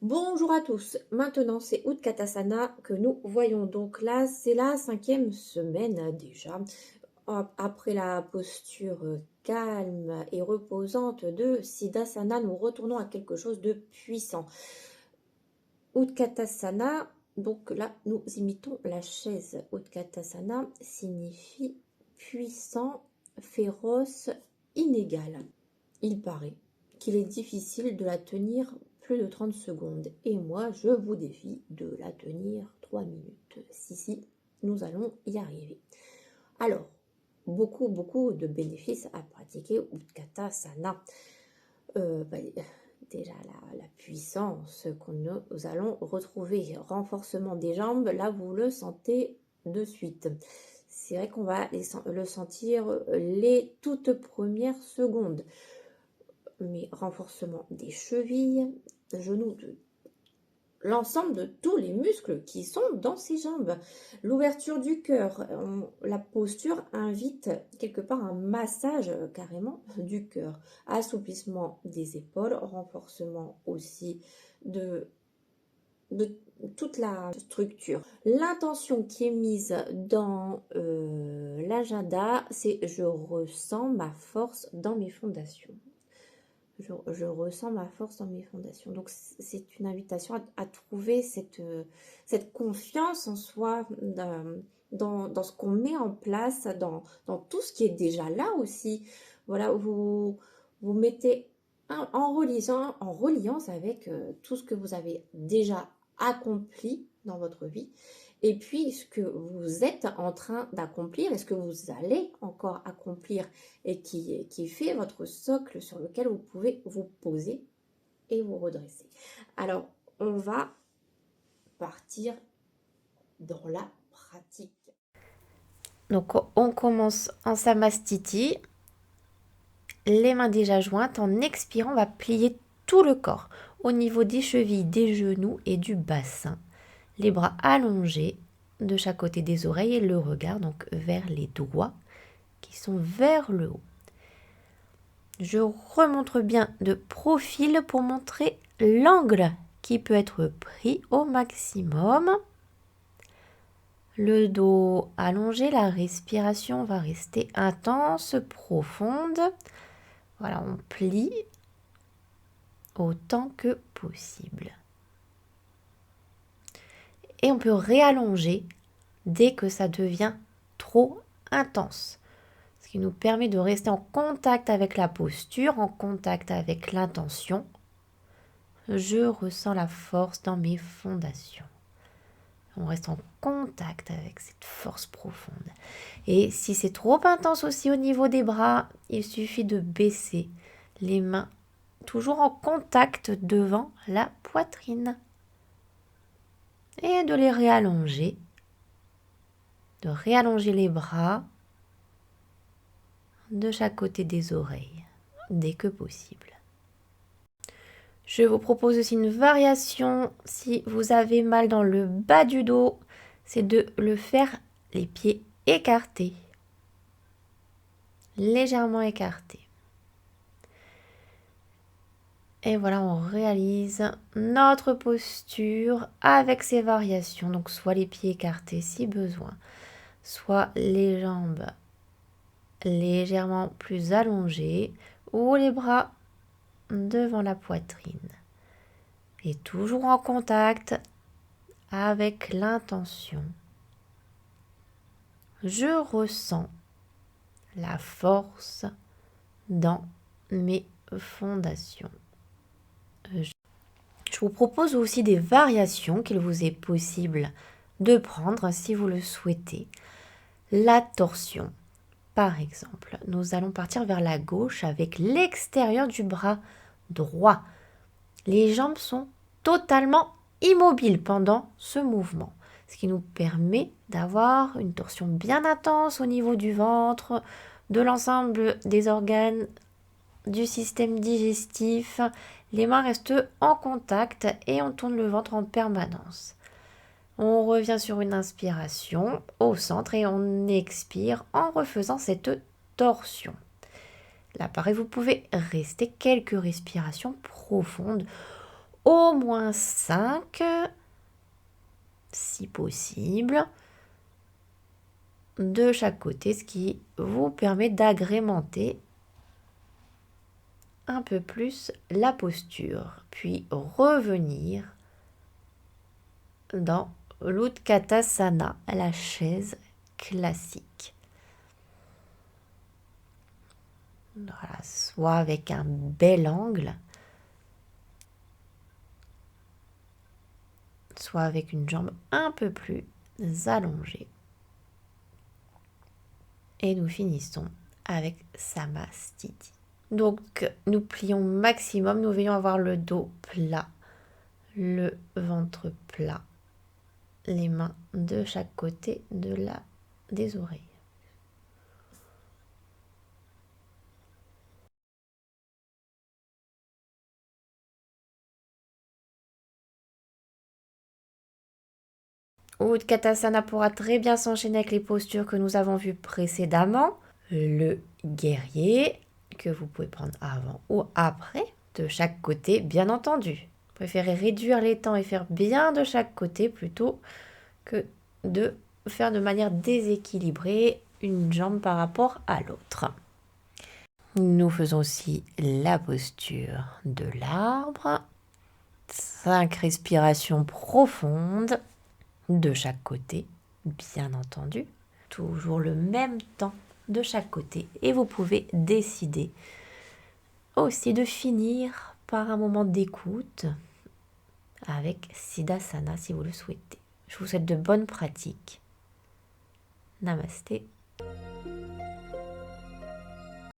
Bonjour à tous, maintenant c'est Utkatasana que nous voyons. Donc là, c'est la 5e semaine déjà. Après la posture calme et reposante de Siddhasana, nous retournons à quelque chose de puissant. Utkatasana, donc là, nous imitons la chaise. Utkatasana signifie puissant, féroce, inégal. Il paraît qu'il est difficile de la tenir plus de 30 secondes. Et moi, je vous défie de la tenir 3 minutes. Si, nous allons y arriver. Alors, beaucoup de bénéfices à pratiquer Utkatasana. Déjà, la puissance que nous allons retrouver. Renforcement des jambes, là, vous le sentez de suite. C'est vrai qu'on va le sentir les toutes premières secondes. Mais renforcement des chevilles, genoux, l'ensemble de tous les muscles qui sont dans ces jambes. L'ouverture du cœur, la posture invite quelque part un massage carrément du cœur. Assouplissement des épaules, renforcement aussi de toute la structure. L'intention qui est mise dans l'agenda, c'est je ressens ma force dans mes fondations. Je ressens ma force dans mes fondations. Donc, c'est une invitation à trouver cette confiance en soi, dans ce qu'on met en place, dans tout ce qui est déjà là aussi. Voilà, vous mettez en reliance avec tout ce que vous avez déjà accompli dans votre vie. Et puis, ce que vous êtes en train d'accomplir et ce que vous allez encore accomplir et qui fait votre socle sur lequel vous pouvez vous poser et vous redresser. Alors, on va partir dans la pratique. Donc, on commence en Samastiti, les mains déjà jointes. En expirant, on va plier tout le corps au niveau des chevilles, des genoux et du bassin. Les bras allongés de chaque côté des oreilles et le regard donc vers les doigts qui sont vers le haut. Je remonte bien de profil pour montrer l'angle qui peut être pris au maximum. Le dos allongé, la respiration va rester intense, profonde. Voilà, on plie autant que possible. Et on peut réallonger dès que ça devient trop intense. Ce qui nous permet de rester en contact avec la posture, en contact avec l'intention. Je ressens la force dans mes fondations. On reste en contact avec cette force profonde. Et si c'est trop intense aussi au niveau des bras, il suffit de baisser les mains, toujours en contact devant la poitrine. Et de les réallonger. De réallonger les bras de chaque côté des oreilles, dès que possible. Je vous propose aussi une variation si vous avez mal dans le bas du dos, c'est de le faire les pieds écartés, légèrement écartés. Et voilà, on réalise notre posture avec ces variations, donc soit les pieds écartés si besoin, soit les jambes légèrement plus allongées ou les bras devant la poitrine. Et toujours en contact avec l'intention. Je ressens la force dans mes fondations. Je vous propose aussi des variations qu'il vous est possible de prendre si vous le souhaitez. La torsion, par exemple. Nous allons partir vers la gauche avec l'extérieur du bras droit. Les jambes sont totalement immobiles pendant ce mouvement, ce qui nous permet d'avoir une torsion bien intense au niveau du ventre, de l'ensemble des organes, du système digestif. Les mains restent en contact et on tourne le ventre en permanence. On revient sur une inspiration au centre et on expire en refaisant cette torsion. Là, pareil, vous pouvez rester quelques respirations profondes au moins 5, si possible, de chaque côté, ce qui vous permet d'agrémenter un peu plus la posture, puis revenir dans l'Utkatasana, la chaise classique. Voilà, soit avec un bel angle, soit avec une jambe un peu plus allongée. Et nous finissons avec Samastiti. Donc, nous plions maximum, nous veillons à avoir le dos plat, le ventre plat, les mains de chaque côté des oreilles. Utkatasana pourra très bien s'enchaîner avec les postures que nous avons vues précédemment. Le guerrier, que vous pouvez prendre avant ou après, de chaque côté, bien entendu. Préférez réduire les temps et faire bien de chaque côté plutôt que de faire de manière déséquilibrée une jambe par rapport à l'autre. Nous faisons aussi la posture de l'arbre. 5 respirations profondes de chaque côté, bien entendu. Toujours le même temps de chaque côté. Et vous pouvez décider aussi de finir par un moment d'écoute avec Siddhasana si vous le souhaitez. Je vous souhaite de bonnes pratiques. Namasté.